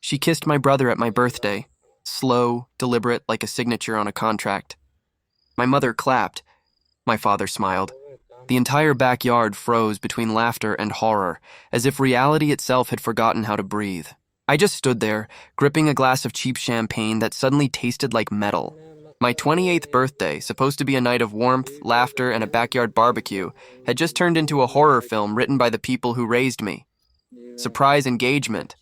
She kissed my brother at my birthday, slow, deliberate, like a signature on a contract. My mother clapped. My father smiled. The entire backyard froze between laughter and horror, as if reality itself had forgotten how to breathe. I just stood there, gripping a glass of cheap champagne that suddenly tasted like metal. My 28th birthday, supposed to be a night of warmth, laughter, and a backyard barbecue, had just turned into a horror film written by the people who raised me. Surprise engagement,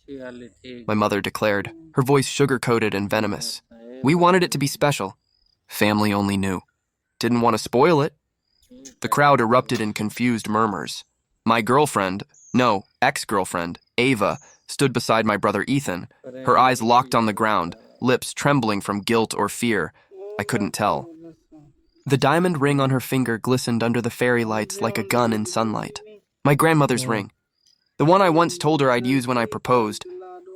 my mother declared, her voice sugar-coated and venomous. We wanted it to be special. Family only knew. Didn't want to spoil it. The crowd erupted in confused murmurs. My girlfriend, no, ex-girlfriend, Ava, stood beside my brother Ethan, her eyes locked on the ground, lips trembling from guilt or fear. I couldn't tell. The diamond ring on her finger glistened under the fairy lights like a gun in sunlight. My grandmother's ring. The one I once told her I'd use when I proposed.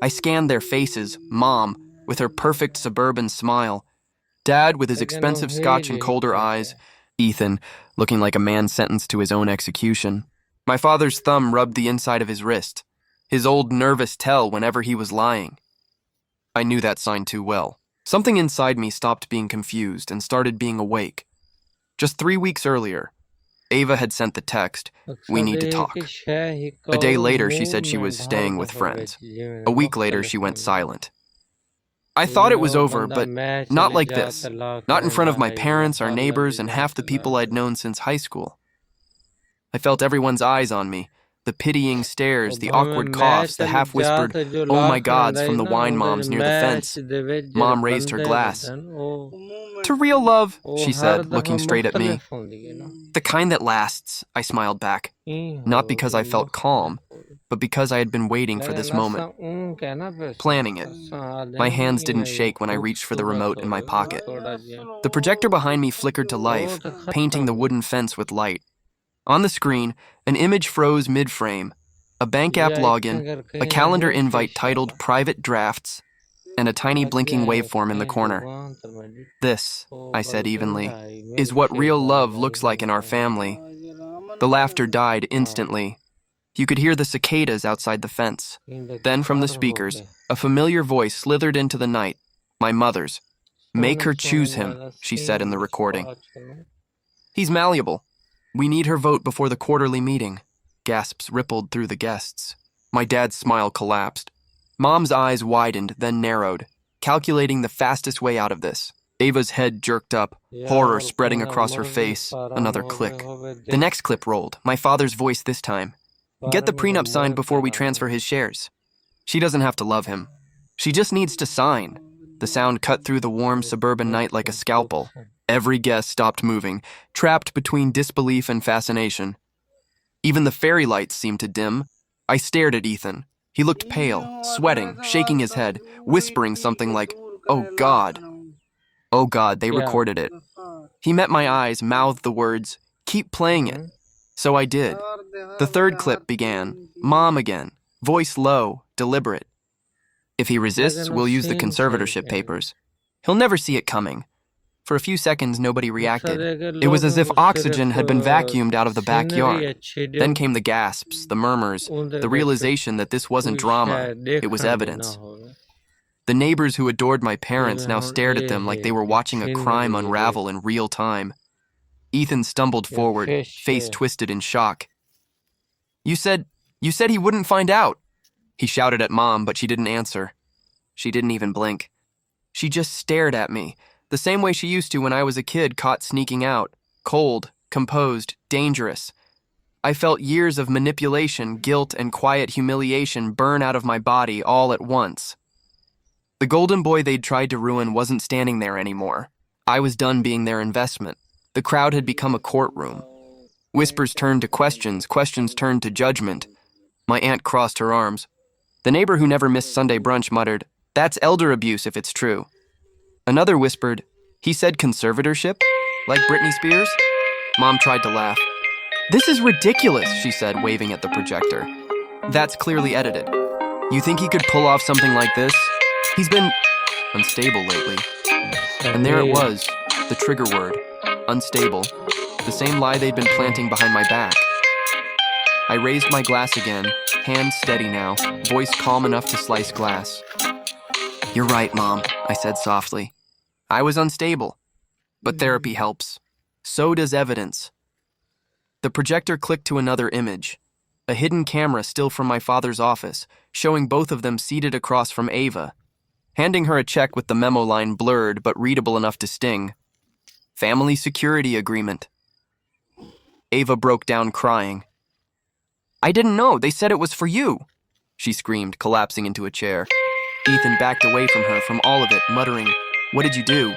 I scanned their faces, Mom, with her perfect suburban smile, Dad with his expensive scotch and colder eyes, Ethan looking like a man sentenced to his own execution. My father's thumb rubbed the inside of his wrist, his old nervous tell whenever he was lying. I knew that sign too well. Something inside me stopped being confused and started being awake. Just 3 weeks earlier, Ava had sent the text, "We need to talk." A day later, she said she was staying with friends. A week later, she went silent. I thought it was over, but not like this. Not in front of my parents, our neighbors, and half the people I'd known since high school. I felt everyone's eyes on me, the pitying stares, the awkward coughs, the half-whispered, "Oh my gods," from the wine moms near the fence. Mom raised her glass. "To real love," she said, looking straight at me. "The kind that lasts," I smiled back. Not because I felt calm, but because I had been waiting for this moment. Planning it. My hands didn't shake when I reached for the remote in my pocket. The projector behind me flickered to life, painting the wooden fence with light. On the screen, an image froze mid-frame, a bank app login, a calendar invite titled Private Drafts, and a tiny blinking waveform in the corner. "This," I said evenly, "is what real love looks like in our family." The laughter died instantly. You could hear the cicadas outside the fence. Then from the speakers, a familiar voice slithered into the night, my mother's. "Make her choose him," she said in the recording. "He's malleable. We need her vote before the quarterly meeting." Gasps rippled through the guests. My dad's smile collapsed. Mom's eyes widened, then narrowed, calculating the fastest way out of this. Ava's head jerked up, horror spreading across her face. Another click. The next clip rolled, my father's voice this time. "Get the prenup signed before we transfer his shares." She doesn't have to love him. She just needs to sign. The sound cut through the warm suburban night like a scalpel. Every guest stopped moving, trapped between disbelief and fascination. Even the fairy lights seemed to dim. I stared at Ethan. He looked pale, sweating, shaking his head, whispering something like, "Oh God." Oh God, they recorded it. He met my eyes, mouthed the words, "Keep playing it." So I did. The third clip began. Mom again, voice low, deliberate. "If he resists, we'll use the conservatorship papers. He'll never see it coming." For a few seconds, nobody reacted. It was as if oxygen had been vacuumed out of the backyard. Then came the gasps, the murmurs, the realization that this wasn't drama, it was evidence. The neighbors who adored my parents now stared at them like they were watching a crime unravel in real time. Ethan stumbled forward, face twisted in shock. You said he wouldn't find out." He shouted at Mom, but she didn't answer. She didn't even blink. She just stared at me, the same way she used to when I was a kid caught sneaking out, cold, composed, dangerous. I felt years of manipulation, guilt, and quiet humiliation burn out of my body all at once. The golden boy they'd tried to ruin wasn't standing there anymore. I was done being their investment. The crowd had become a courtroom. Whispers turned to questions, questions turned to judgment. My aunt crossed her arms. The neighbor who never missed Sunday brunch muttered, "That's elder abuse if it's true." Another whispered, "He said conservatorship? Like Britney Spears?" Mom tried to laugh. "This is ridiculous," she said, waving at the projector. "That's clearly edited. You think he could pull off something like this? He's been unstable lately." And there it was, the trigger word, unstable, the same lie they'd been planting behind my back. I raised my glass again, hand steady now, voice calm enough to slice glass. You're right, Mom, I said softly. I was unstable. But therapy helps. So does evidence. The projector clicked to another image, a hidden camera still from my father's office, showing both of them seated across from Ava, handing her a check with the memo line blurred but readable enough to sting. Family security agreement. Ava broke down crying. I didn't know, they said it was for you, she screamed, collapsing into a chair. Ethan backed away from her from all of it, muttering, What did you do?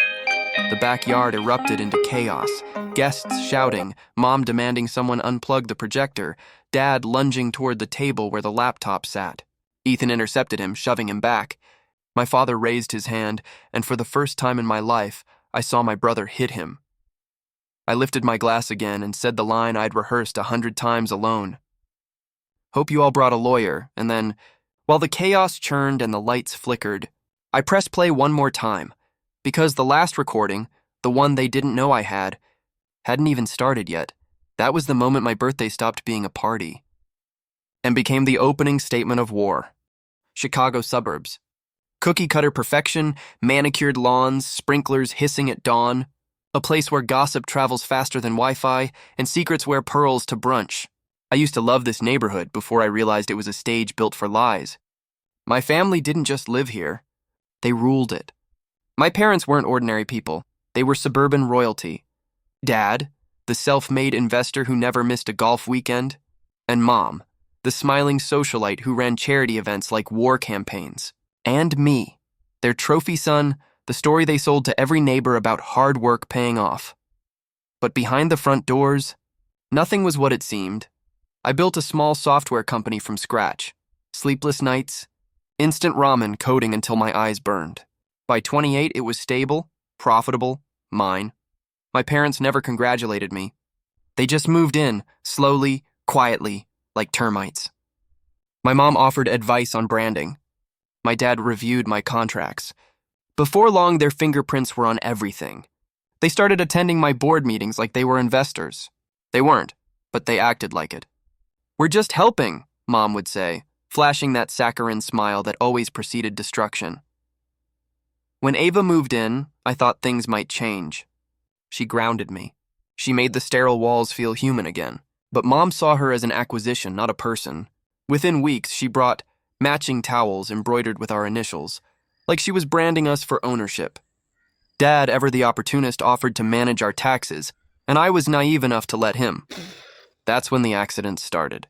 The backyard erupted into chaos. Guests shouting, Mom demanding someone unplug the projector, Dad lunging toward the table where the laptop sat. Ethan intercepted him, shoving him back. My father raised his hand, and for the first time in my life, I saw my brother hit him. I lifted my glass again and said the line I'd rehearsed 100 times alone. Hope you all brought a lawyer, and then, while the chaos churned and the lights flickered, I pressed play one more time, because the last recording, the one they didn't know I had, hadn't even started yet. That was the moment my birthday stopped being a party and became the opening statement of war. Chicago suburbs. Cookie-cutter perfection, manicured lawns, sprinklers hissing at dawn, a place where gossip travels faster than Wi-Fi and secrets wear pearls to brunch. I used to love this neighborhood before I realized it was a stage built for lies. My family didn't just live here. They ruled it. My parents weren't ordinary people. They were suburban royalty. Dad, the self-made investor who never missed a golf weekend, and Mom, the smiling socialite who ran charity events like war campaigns. And me, their trophy son, the story they sold to every neighbor about hard work paying off. But behind the front doors, nothing was what it seemed. I built a small software company from scratch. Sleepless nights, instant ramen coding until my eyes burned. By 28, it was stable, profitable, mine. My parents never congratulated me. They just moved in, slowly, quietly, like termites. My mom offered advice on branding. My dad reviewed my contracts. Before long, their fingerprints were on everything. They started attending my board meetings like they were investors. They weren't, but they acted like it. We're just helping, Mom would say, flashing that saccharine smile that always preceded destruction. When Ava moved in, I thought things might change. She grounded me. She made the sterile walls feel human again. But Mom saw her as an acquisition, not a person. Within weeks, she brought matching towels embroidered with our initials, like she was branding us for ownership. Dad, ever the opportunist, offered to manage our taxes, and I was naive enough to let him. That's when the accidents started.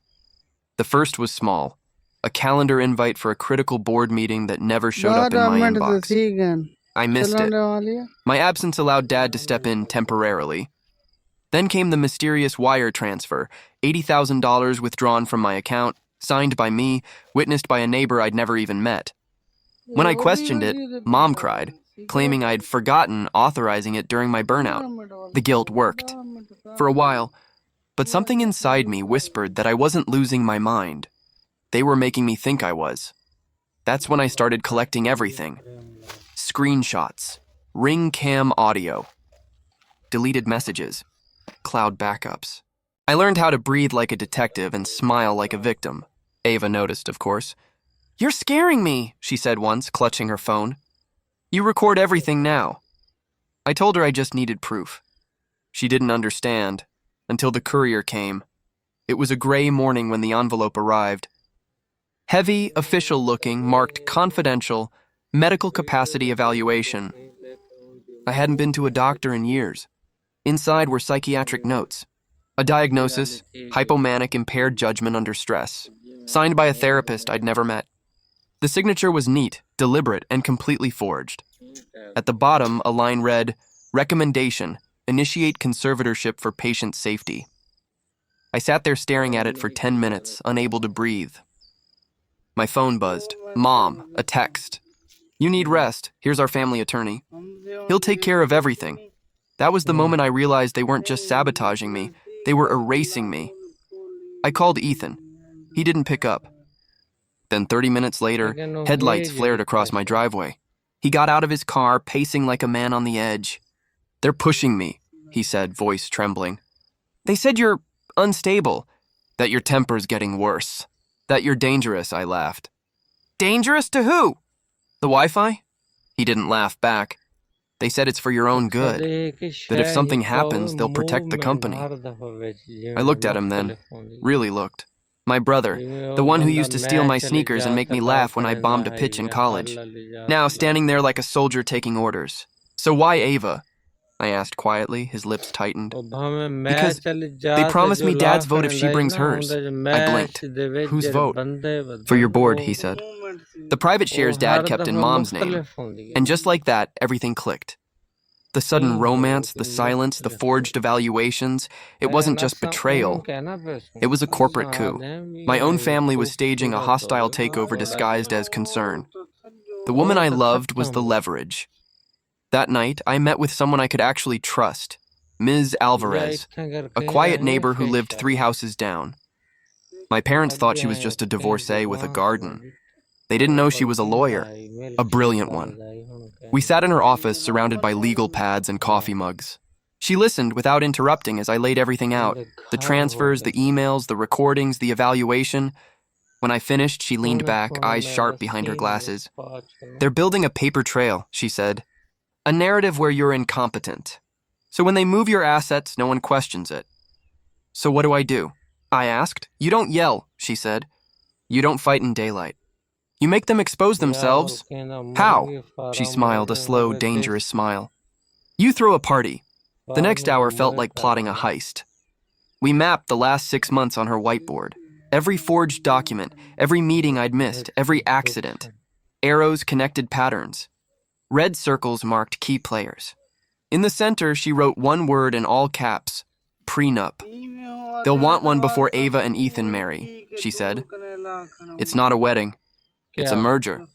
The first was small, a calendar invite for a critical board meeting that never showed up in my inbox. I missed it. My absence allowed Dad to step in temporarily. Then came the mysterious wire transfer, $80,000 withdrawn from my account, signed by me, witnessed by a neighbor I'd never even met. When I questioned it, Mom cried, claiming I'd forgotten authorizing it during my burnout. The guilt worked. For a while, but something inside me whispered that I wasn't losing my mind. They were making me think I was. That's when I started collecting everything. Screenshots, ring cam audio, deleted messages, cloud backups. I learned how to breathe like a detective and smile like a victim. Ava noticed, of course. You're scaring me, she said once, clutching her phone. You record everything now. I told her I just needed proof. She didn't understand until the courier came. It was a gray morning when the envelope arrived. Heavy, official-looking, marked confidential, medical capacity evaluation. I hadn't been to a doctor in years. Inside were psychiatric notes. A diagnosis, hypomanic impaired judgment under stress, signed by a therapist I'd never met. The signature was neat, deliberate, and completely forged. At the bottom, a line read, Recommendation, initiate conservatorship for patient safety. I sat there staring at it for 10 minutes, unable to breathe. My phone buzzed. Mom, a text. You need rest. Here's our family attorney. He'll take care of everything. That was the moment I realized they weren't just sabotaging me, they were erasing me. I called Ethan. He didn't pick up. Then 30 minutes later, headlights flared across my driveway. He got out of his car, pacing like a man on the edge. They're pushing me, he said, voice trembling. They said you're unstable, that your temper's getting worse, that you're dangerous, I laughed. Dangerous to who? The Wi-Fi? He didn't laugh back. They said it's for your own good, that if something happens, they'll protect the company. I looked at him then, really looked. My brother, the one who used to steal my sneakers and make me laugh when I bombed a pitch in college, now standing there like a soldier taking orders. So why Ava? I asked quietly, his lips tightened. Because they promised me Dad's vote if she brings hers. I blinked. Whose vote? For your board, he said. The private shares Dad kept in Mom's name. And just like that, everything clicked. The sudden romance, the silence, the forged evaluations, it wasn't just betrayal. It was a corporate coup. My own family was staging a hostile takeover disguised as concern. The woman I loved was the leverage. That night, I met with someone I could actually trust, Ms. Alvarez, a quiet neighbor who lived 3 houses down. My parents thought she was just a divorcee with a garden. They didn't know she was a lawyer, a brilliant one. We sat in her office surrounded by legal pads and coffee mugs. She listened without interrupting as I laid everything out, the transfers, the emails, the recordings, the evaluation. When I finished, she leaned back, eyes sharp behind her glasses. They're building a paper trail, she said. A narrative where you're incompetent. So when they move your assets, no one questions it. So what do? I asked. You don't yell, she said. You don't fight in daylight. You make them expose themselves. How? She smiled, a slow, dangerous smile. You throw a party. The next hour felt like plotting a heist. We mapped the last 6 months on her whiteboard. Every forged document, every meeting I'd missed, every accident. Arrows connected patterns. Red circles marked key players. In the center, she wrote one word in all caps, prenup. They'll want one before Ava and Ethan marry, she said. It's not a wedding. It's a merger.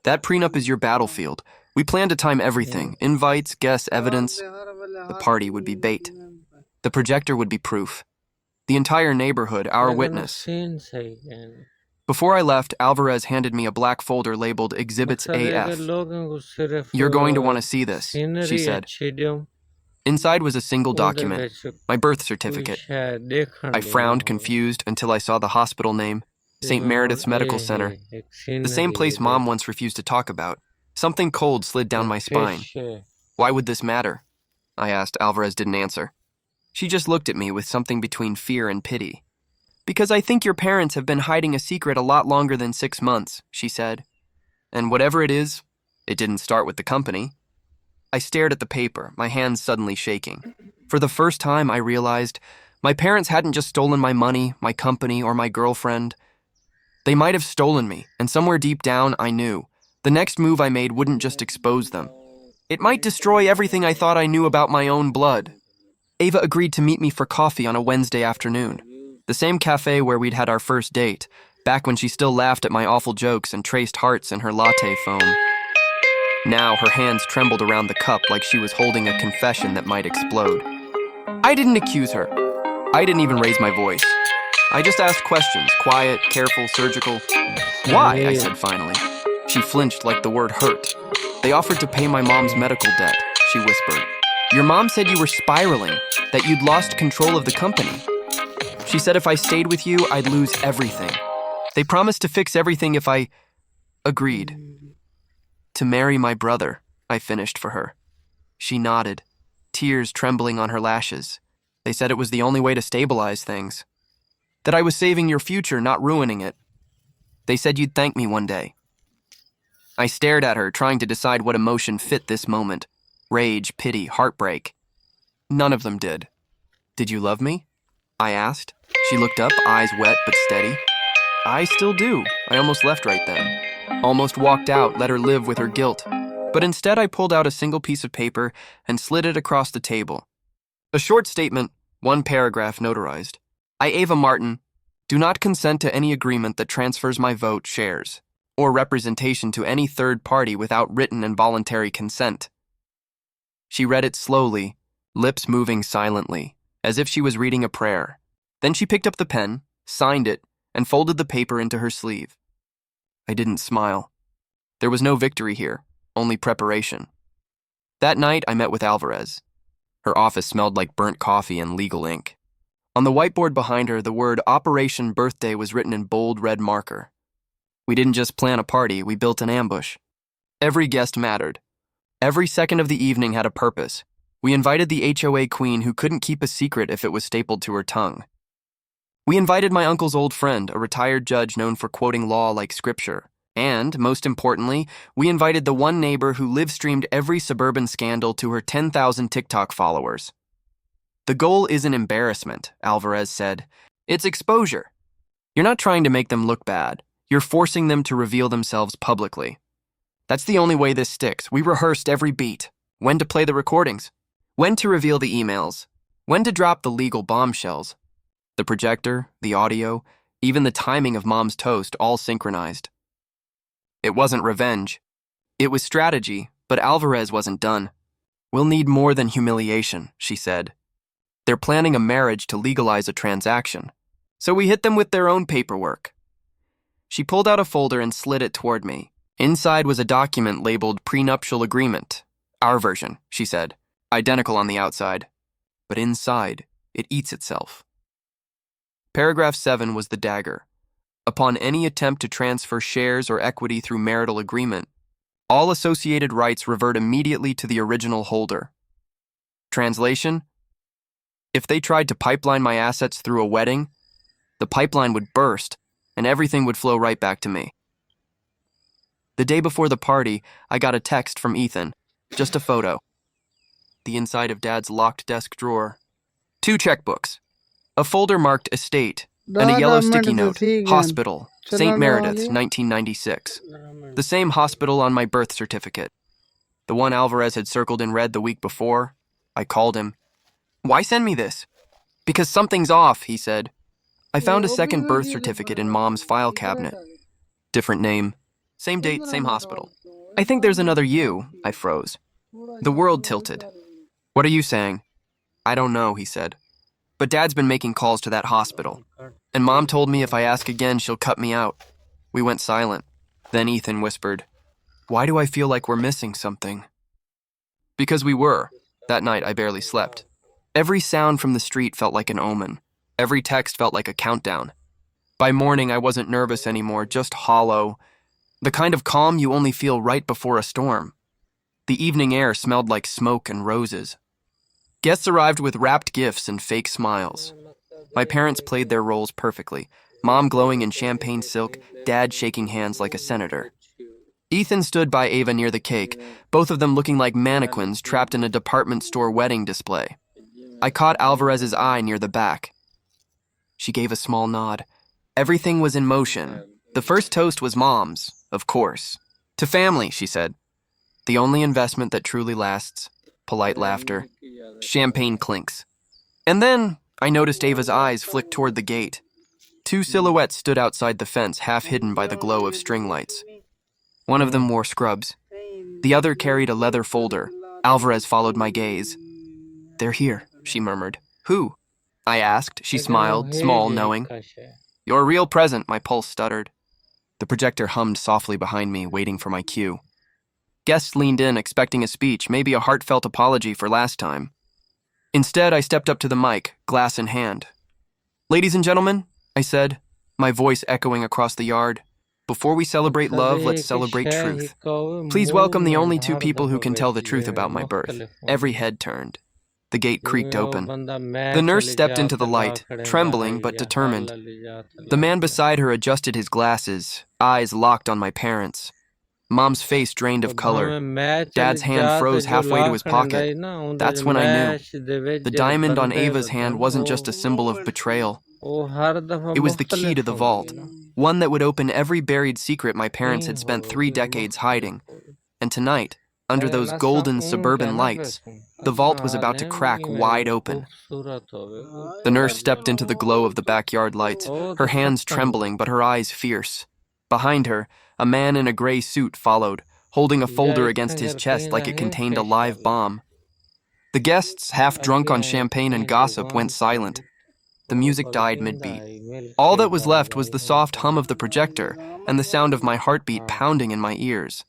That prenup is your battlefield. We plan to time everything, invites, guests, evidence. The party would be bait. The projector would be proof. The entire neighborhood, our witness. Before I left, Alvarez handed me a black folder labeled Exhibits AF. You're going to want to see this, she said. Inside was a single document, my birth certificate. I frowned, confused, until I saw the hospital name, St. Meredith's Medical Center, the same place Mom once refused to talk about. Something cold slid down my spine. Why would this matter? I asked. Alvarez didn't answer. She just looked at me with something between fear and pity. Because I think your parents have been hiding a secret a lot longer than 6 months, she said. And whatever it is, it didn't start with the company. I stared at the paper, my hands suddenly shaking. For the first time, I realized my parents hadn't just stolen my money, my company, or my girlfriend. They might have stolen me, and somewhere deep down, I knew. The next move I made wouldn't just expose them. It might destroy everything I thought I knew about my own blood. Ava agreed to meet me for coffee on a Wednesday afternoon. The same cafe where we'd had our first date, back when she still laughed at my awful jokes and traced hearts in her latte foam. Now her hands trembled around the cup like she was holding a confession that might explode. I didn't accuse her. I didn't even raise my voice. I just asked questions, quiet, careful, surgical. Why? I said finally. She flinched like the word hurt. They offered to pay my mom's medical debt, she whispered. Your mom said you were spiraling, that you'd lost control of the company. She said if I stayed with you, I'd lose everything. They promised to fix everything if I agreed. To marry my brother, I finished for her. She nodded, tears trembling on her lashes. They said it was the only way to stabilize things. That I was saving your future, not ruining it. They said you'd thank me one day. I stared at her, trying to decide what emotion fit this moment. Rage, pity, heartbreak. None of them did. Did you love me? I asked. She looked up, eyes wet but steady. I still do. I almost left right then. Almost walked out, let her live with her guilt. But instead I pulled out a single piece of paper and slid it across the table. A short statement, 1 paragraph notarized. I, Ava Martin, do not consent to any agreement that transfers my vote, shares, or representation to any third party without written and voluntary consent. She read it slowly, lips moving silently, as if she was reading a prayer. Then she picked up the pen, signed it, and folded the paper into her sleeve. I didn't smile. There was no victory here, only preparation. That night, I met with Alvarez. Her office smelled like burnt coffee and legal ink. On the whiteboard behind her, the word Operation Birthday was written in bold red marker. We didn't just plan a party, we built an ambush. Every guest mattered. Every second of the evening had a purpose. We invited the HOA queen who couldn't keep a secret if it was stapled to her tongue. We invited my uncle's old friend, a retired judge known for quoting law like scripture. And, most importantly, we invited the one neighbor who live-streamed every suburban scandal to her 10,000 TikTok followers. The goal isn't embarrassment, Alvarez said. It's exposure. You're not trying to make them look bad. You're forcing them to reveal themselves publicly. That's the only way this sticks. We rehearsed every beat. When to play the recordings. When to reveal the emails. When to drop the legal bombshells. The projector, the audio, even the timing of Mom's toast all synchronized. It wasn't revenge. It was strategy, but Alvarez wasn't done. We'll need more than humiliation, she said. They're planning a marriage to legalize a transaction. So we hit them with their own paperwork. She pulled out a folder and slid it toward me. Inside was a document labeled prenuptial agreement. Our version, she said. Identical on the outside. But inside, it eats itself. Paragraph 7 was the dagger. Upon any attempt to transfer shares or equity through marital agreement, all associated rights revert immediately to the original holder. Translation? If they tried to pipeline my assets through a wedding, the pipeline would burst and everything would flow right back to me. The day before the party, I got a text from Ethan. Just a photo. The inside of Dad's locked desk drawer. 2 checkbooks. A folder marked estate, and a yellow sticky note, hospital, St. Meredith's, 1996. The same hospital on my birth certificate. The one Alvarez had circled in red the week before. I called him. Why send me this? Because something's off, he said. I found a second birth certificate in Mom's file cabinet. Different name. Same date, same hospital. I think there's another U, I froze. The world tilted. What are you saying? I don't know, he said. But Dad's been making calls to that hospital. And Mom told me if I ask again, she'll cut me out. We went silent. Then Ethan whispered, Why do I feel like we're missing something? Because we were. That night, I barely slept. Every sound from the street felt like an omen. Every text felt like a countdown. By morning, I wasn't nervous anymore, just hollow. The kind of calm you only feel right before a storm. The evening air smelled like smoke and roses. Guests arrived with wrapped gifts and fake smiles. My parents played their roles perfectly. Mom glowing in champagne silk, Dad shaking hands like a senator. Ethan stood by Ava near the cake, both of them looking like mannequins trapped in a department store wedding display. I caught Alvarez's eye near the back. She gave a small nod. Everything was in motion. The first toast was Mom's, of course. To family, she said. The only investment that truly lasts. Polite laughter. Champagne clinks. And then I noticed Ava's eyes flick toward the gate. 2 silhouettes stood outside the fence, half hidden by the glow of string lights. One of them wore scrubs. The other carried a leather folder. Alvarez followed my gaze. They're here, she murmured. Who? I asked. She smiled, small, knowing. Your real present, my pulse stuttered. The projector hummed softly behind me, waiting for my cue. Guests leaned in, expecting a speech, maybe a heartfelt apology for last time. Instead, I stepped up to the mic, glass in hand. Ladies and gentlemen, I said, my voice echoing across the yard. Before we celebrate love, let's celebrate truth. Please welcome the only 2 people who can tell the truth about my birth. Every head turned. The gate creaked open. The nurse stepped into the light, trembling but determined. The man beside her adjusted his glasses, eyes locked on my parents. Mom's face drained of color. Dad's hand froze halfway to his pocket. That's when I knew. The diamond on Ava's hand wasn't just a symbol of betrayal. It was the key to the vault, one that would open every buried secret my parents had spent 3 decades hiding. And tonight, under those golden suburban lights, the vault was about to crack wide open. The nurse stepped into the glow of the backyard lights, her hands trembling but her eyes fierce. Behind her, a man in a gray suit followed, holding a folder against his chest like it contained a live bomb. The guests, half drunk on champagne and gossip, went silent. The music died mid-beat. All that was left was the soft hum of the projector and the sound of my heartbeat pounding in my ears.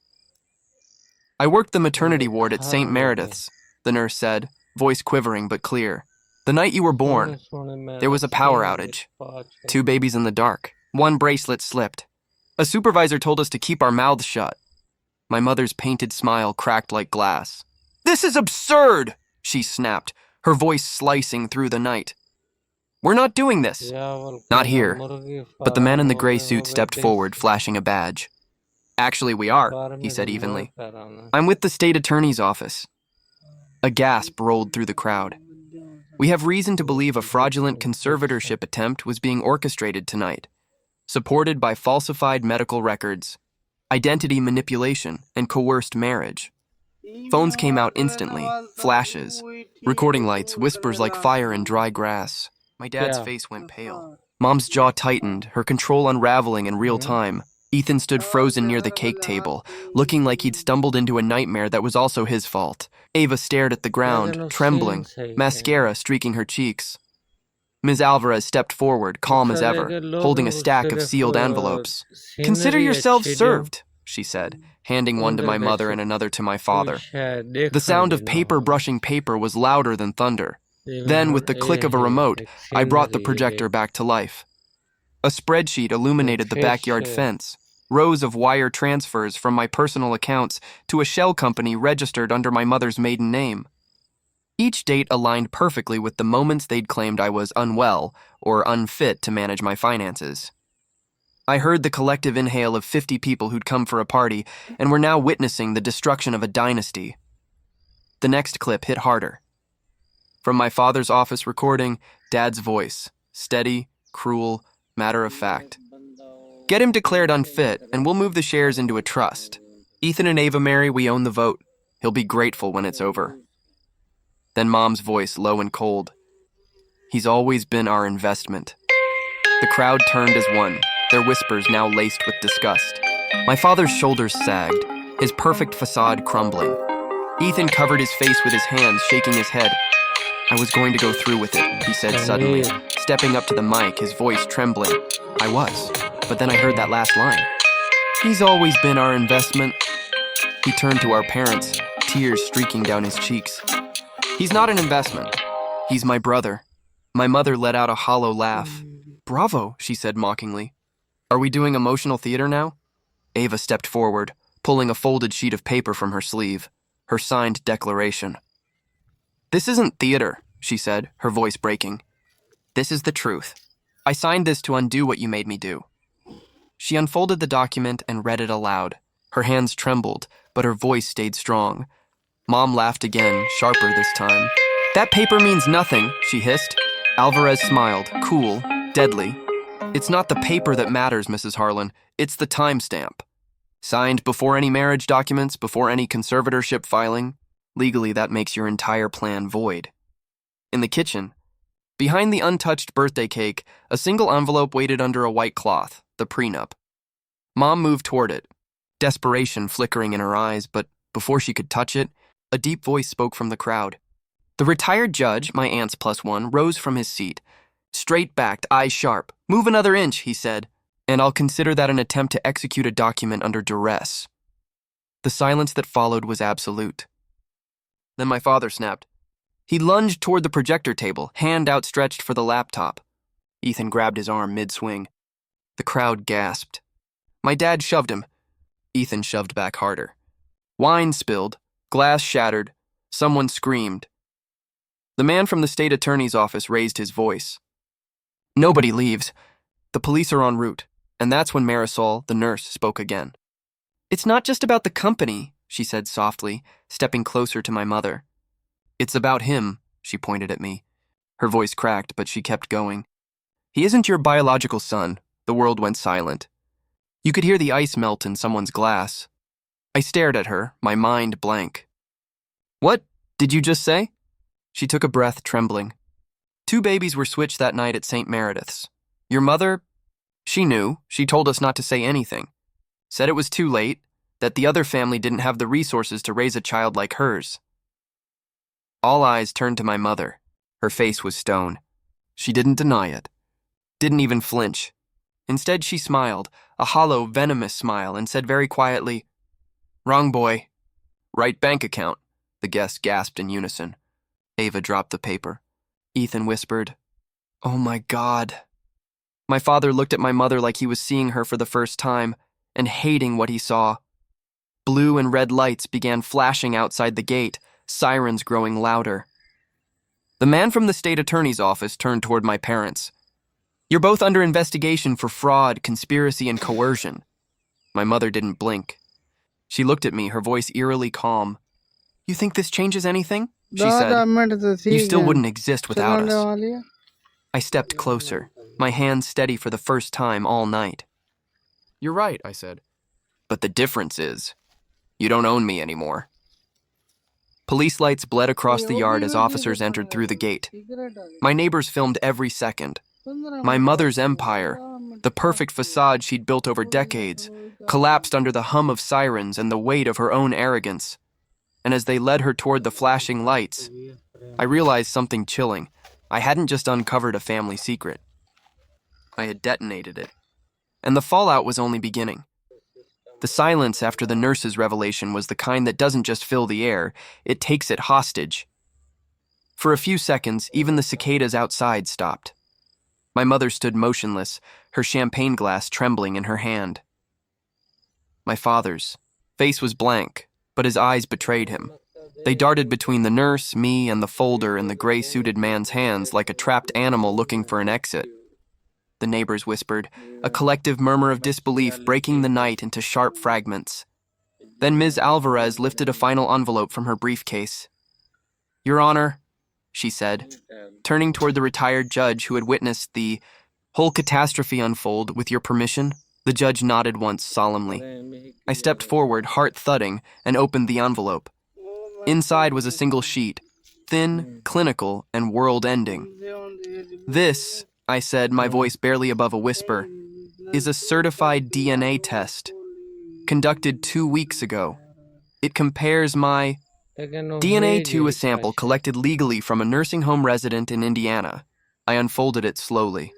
I worked the maternity ward at St. Meredith's, the nurse said, voice quivering but clear. The night you were born, there was a power outage. 2 babies in the dark. 1 bracelet slipped. A supervisor told us to keep our mouths shut. My mother's painted smile cracked like glass. "This is absurd!" she snapped, her voice slicing through the night. "We're not doing this." "Not here." But the man in the gray suit stepped forward, flashing a badge. "Actually, we are," he said evenly. "I'm with the state attorney's office." A gasp rolled through the crowd. "We have reason to believe a fraudulent conservatorship attempt was being orchestrated tonight, supported by falsified medical records, identity manipulation, and coerced marriage." Phones came out instantly, flashes, recording lights, whispers like fire in dry grass. My dad's face went pale. Mom's jaw tightened, her control unraveling in real time. Ethan stood frozen near the cake table, looking like he'd stumbled into a nightmare that was also his fault. Ava stared at the ground, trembling, mascara streaking her cheeks. Ms. Alvarez stepped forward, calm as ever, holding a stack of sealed envelopes. "Consider yourselves served," she said, handing one to my mother and another to my father. The sound of paper brushing paper was louder than thunder. Then, with the click of a remote, I brought the projector back to life. A spreadsheet illuminated the backyard fence, rows of wire transfers from my personal accounts to a shell company registered under my mother's maiden name. Each date aligned perfectly with the moments they'd claimed I was unwell or unfit to manage my finances. I heard the collective inhale of 50 people who'd come for a party and were now witnessing the destruction of a dynasty. The next clip hit harder. From my father's office recording, Dad's voice, steady, cruel, matter of fact. "Get him declared unfit, and we'll move the shares into a trust. Ethan and Ava Mary, we own the vote. He'll be grateful when it's over." Then Mom's voice, low and cold. "He's always been our investment." The crowd turned as one, their whispers now laced with disgust. My father's shoulders sagged, his perfect facade crumbling. Ethan covered his face with his hands, shaking his head. "I was going to go through with it," he said suddenly, stepping up to the mic, his voice trembling. I was, but then I heard that last line. "He's always been our investment." He turned to our parents, tears streaking down his cheeks. "He's not an investment. He's my brother." My mother let out a hollow laugh. "Bravo," she said mockingly. "Are we doing emotional theater now?" Ava stepped forward, pulling a folded sheet of paper from her sleeve, her signed declaration. "This isn't theater," she said, her voice breaking. "This is the truth. I signed this to undo what you made me do." She unfolded the document and read it aloud. Her hands trembled, but her voice stayed strong. Mom laughed again, sharper this time. "That paper means nothing," she hissed. Alvarez smiled, cool, deadly. "It's not the paper that matters, Mrs. Harlan. It's the timestamp. Signed before any marriage documents, before any conservatorship filing. Legally, that makes your entire plan void." In the kitchen, behind the untouched birthday cake, a single envelope waited under a white cloth, the prenup. Mom moved toward it, desperation flickering in her eyes, but before she could touch it, a deep voice spoke from the crowd. The retired judge, my aunt's +1, rose from his seat. Straight-backed, eyes sharp. "Move another inch," he said, "and I'll consider that an attempt to execute a document under duress." The silence that followed was absolute. Then my father snapped. He lunged toward the projector table, hand outstretched for the laptop. Ethan grabbed his arm mid-swing. The crowd gasped. My dad shoved him. Ethan shoved back harder. Wine spilled, glass shattered, someone screamed. The man from the state attorney's office raised his voice. "Nobody leaves. The police are en route." And that's when Marisol, the nurse, spoke again. "It's not just about the company," she said softly, stepping closer to my mother. "It's about him," she pointed at me. Her voice cracked, but she kept going. "He isn't your biological son." The world went silent. You could hear the ice melt in someone's glass. I stared at her, my mind blank. "What did you just say?" She took a breath, trembling. "2 babies were switched that night at St. Meredith's. Your mother, she knew. She told us not to say anything. Said it was too late, that the other family didn't have the resources to raise a child like hers." All eyes turned to my mother. Her face was stone. She didn't deny it. Didn't even flinch. Instead, she smiled, a hollow, venomous smile, and said very quietly, "Wrong boy. Right bank account." The guests gasped in unison. Ava dropped the paper. Ethan whispered, "Oh my God." My father looked at my mother like he was seeing her for the first time and hating what he saw. Blue and red lights began flashing outside the gate, sirens growing louder. The man from the state attorney's office turned toward my parents. "You're both under investigation for fraud, conspiracy, and coercion." My mother didn't blink. She looked at me, her voice eerily calm. "You think this changes anything?" she said. "You still wouldn't exist without us." I stepped closer, my hands steady for the first time all night. "You're right," I said. "But the difference is, you don't own me anymore." Police lights bled across the yard as officers entered through the gate. My neighbors filmed every second. My mother's empire, the perfect facade she'd built over decades, collapsed under the hum of sirens and the weight of her own arrogance. And as they led her toward the flashing lights, I realized something chilling. I hadn't just uncovered a family secret. I had detonated it. And the fallout was only beginning. The silence after the nurse's revelation was the kind that doesn't just fill the air, it takes it hostage. For a few seconds, even the cicadas outside stopped. My mother stood motionless, her champagne glass trembling in her hand. My father's face was blank, but his eyes betrayed him. They darted between the nurse, me, and the folder in the gray-suited man's hands like a trapped animal looking for an exit. The neighbors whispered, a collective murmur of disbelief breaking the night into sharp fragments. Then Ms. Alvarez lifted a final envelope from her briefcase. "Your Honor," she said, turning toward the retired judge who had witnessed the whole catastrophe unfold. "With your permission?" The judge nodded once solemnly. I stepped forward, heart thudding, and opened the envelope. Inside was a single sheet, thin, clinical, and world-ending. "This," I said, my voice barely above a whisper, "is a certified DNA test, conducted 2 weeks ago. It compares my DNA to a sample collected legally from a nursing home resident in Indiana." I unfolded it slowly.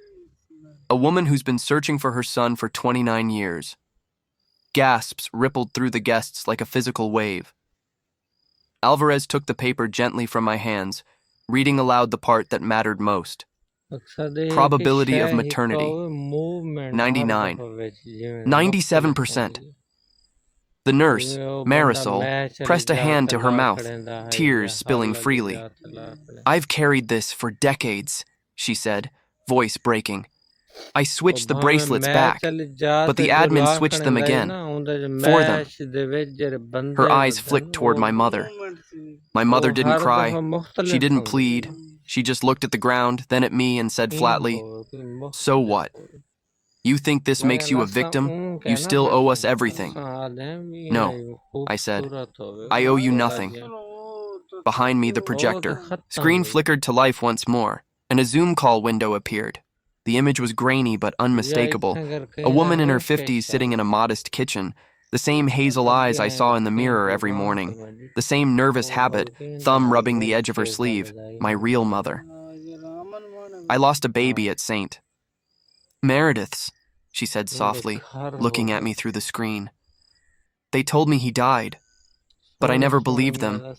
"A woman who's been searching for her son for 29 years. Gasps rippled through the guests like a physical wave. Alvarez took the paper gently from my hands, reading aloud the part that mattered most. Probability of maternity, 99. 97%. The nurse, Marisol, pressed a hand to her mouth, tears spilling freely. "I've carried this for decades," she said, voice breaking. "I switched the bracelets back, but the admin switched them again. For them." Her eyes flicked toward my mother. My mother didn't cry. She didn't plead. She just looked at the ground, then at me, and said flatly, "So what? You think this makes you a victim? You still owe us everything." "No," I said. "I owe you nothing." Behind me, the projector. Screen flickered to life once more, and a Zoom call window appeared. The image was grainy but unmistakable. A woman in her 50s sitting in a modest kitchen, the same hazel eyes I saw in the mirror every morning, the same nervous habit, thumb rubbing the edge of her sleeve, my real mother. "I lost a baby at St. Meredith's," she said softly, looking at me through the screen. "They told me he died, but I never believed them.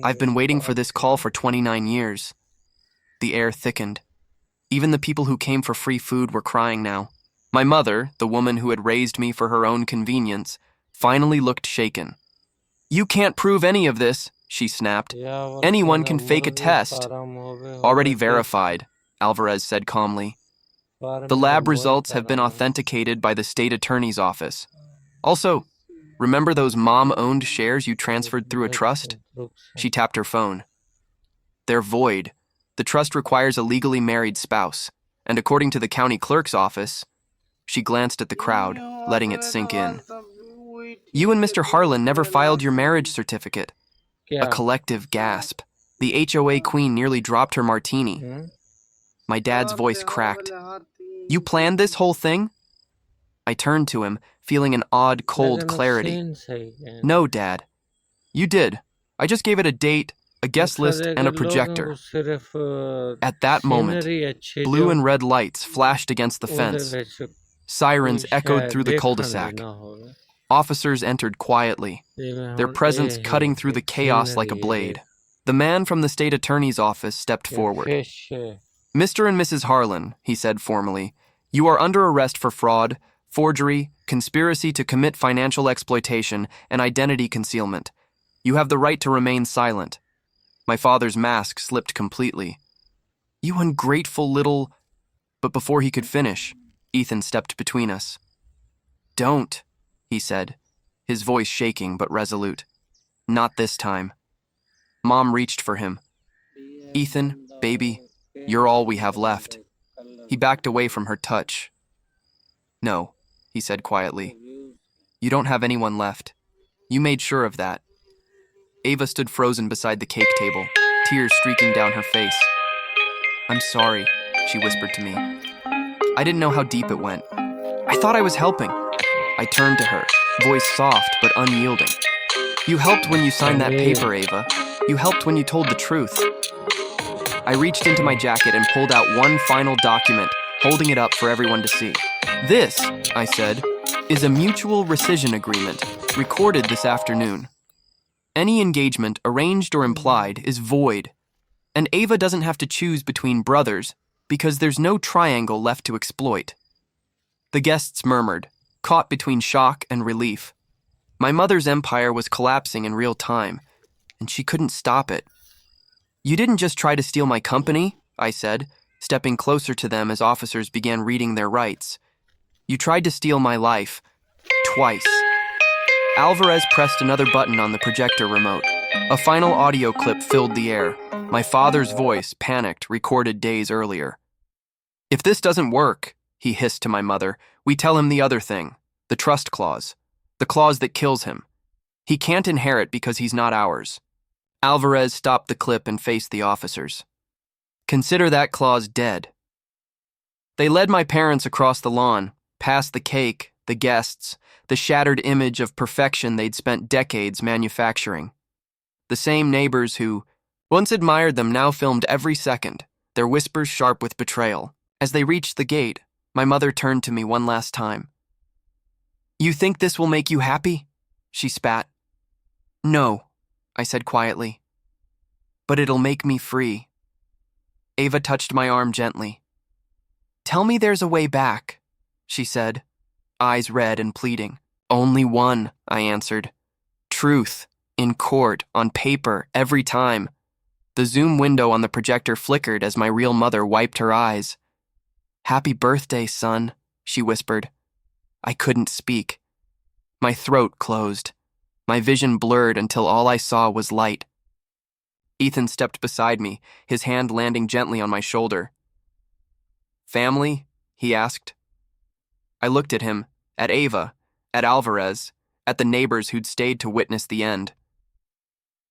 I've been waiting for this call for 29 years. The air thickened. Even the people who came for free food were crying now. My mother, the woman who had raised me for her own convenience, finally looked shaken. "You can't prove any of this," she snapped. "Anyone can fake a test." "Already verified," Alvarez said calmly. "The lab results have been authenticated by the state attorney's office. Also, remember those mom-owned shares you transferred through a trust?" She tapped her phone. "They're void. The trust requires a legally married spouse, and according to the county clerk's office," she glanced at the crowd, letting it sink in, "you and Mr. Harlan never filed your marriage certificate." A collective gasp. The HOA queen nearly dropped her martini. My dad's voice cracked. "You planned this whole thing?" I turned to him, feeling an odd, cold clarity. "No, Dad. You did. I just gave it a date, a guest list, and a projector." At that moment, blue and red lights flashed against the fence. Sirens echoed through the cul-de-sac. Officers entered quietly, their presence cutting through the chaos like a blade. The man from the state attorney's office stepped forward. "Mr. and Mrs. Harlan," he said formally, "you are under arrest for fraud, forgery, conspiracy to commit financial exploitation, and identity concealment. You have the right to remain silent." My father's mask slipped completely. "You ungrateful little—" But before he could finish, Ethan stepped between us. "Don't," he said, his voice shaking but resolute. "Not this time." Mom reached for him. "Ethan, baby, you're all we have left." He backed away from her touch. "No," he said quietly. "You don't have anyone left. You made sure of that." Ava stood frozen beside the cake table, tears streaking down her face. "I'm sorry," she whispered to me. I didn't know how deep it went. I thought I was helping. I turned to her, voice soft but unyielding. "You helped when you signed that paper, Ava. You helped when you told the truth." I reached into my jacket and pulled out one final document, holding it up for everyone to see. "This," I said, "is a mutual rescission agreement, recorded this afternoon. Any engagement, arranged or implied, is void, and Ava doesn't have to choose between brothers because there's no triangle left to exploit." The guests murmured, caught between shock and relief. My mother's empire was collapsing in real time, and she couldn't stop it. "You didn't just try to steal my company," I said, stepping closer to them as officers began reading their rights. "You tried to steal my life. Twice." Alvarez pressed another button on the projector remote. A final audio clip filled the air. My father's voice, panicked, recorded days earlier. "If this doesn't work," he hissed to my mother, "we tell him the other thing, the trust clause, the clause that kills him. He can't inherit because he's not ours." Alvarez stopped the clip and faced the officers. "Consider that clause dead." They led my parents across the lawn, past the cake, the guests, the shattered image of perfection they'd spent decades manufacturing. The same neighbors who once admired them now filmed every second, their whispers sharp with betrayal. As they reached the gate, my mother turned to me one last time. "You think this will make you happy?" she spat. "No," I said quietly. "But it'll make me free." Ava touched my arm gently. "Tell me there's a way back," she said, eyes red and pleading. "Only one," I answered. "Truth, in court, on paper, every time." The zoom window on the projector flickered as my real mother wiped her eyes. "Happy birthday, son," she whispered. I couldn't speak. My throat closed. My vision blurred until all I saw was light. Ethan stepped beside me, his hand landing gently on my shoulder. "Family?" he asked. I looked at him, at Ava, at Alvarez, at the neighbors who'd stayed to witness the end.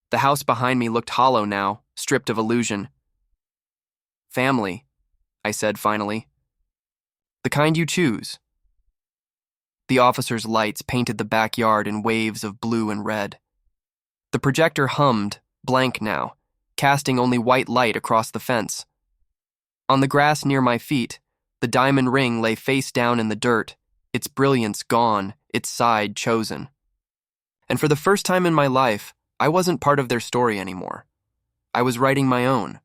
The house behind me looked hollow now, stripped of illusion. "Family," I said finally. "The kind you choose." The officers' lights painted the backyard in waves of blue and red. The projector hummed, blank now, casting only white light across the fence. On the grass near my feet, the diamond ring lay face down in the dirt, its brilliance gone, its side chosen. And for the first time in my life, I wasn't part of their story anymore. I was writing my own.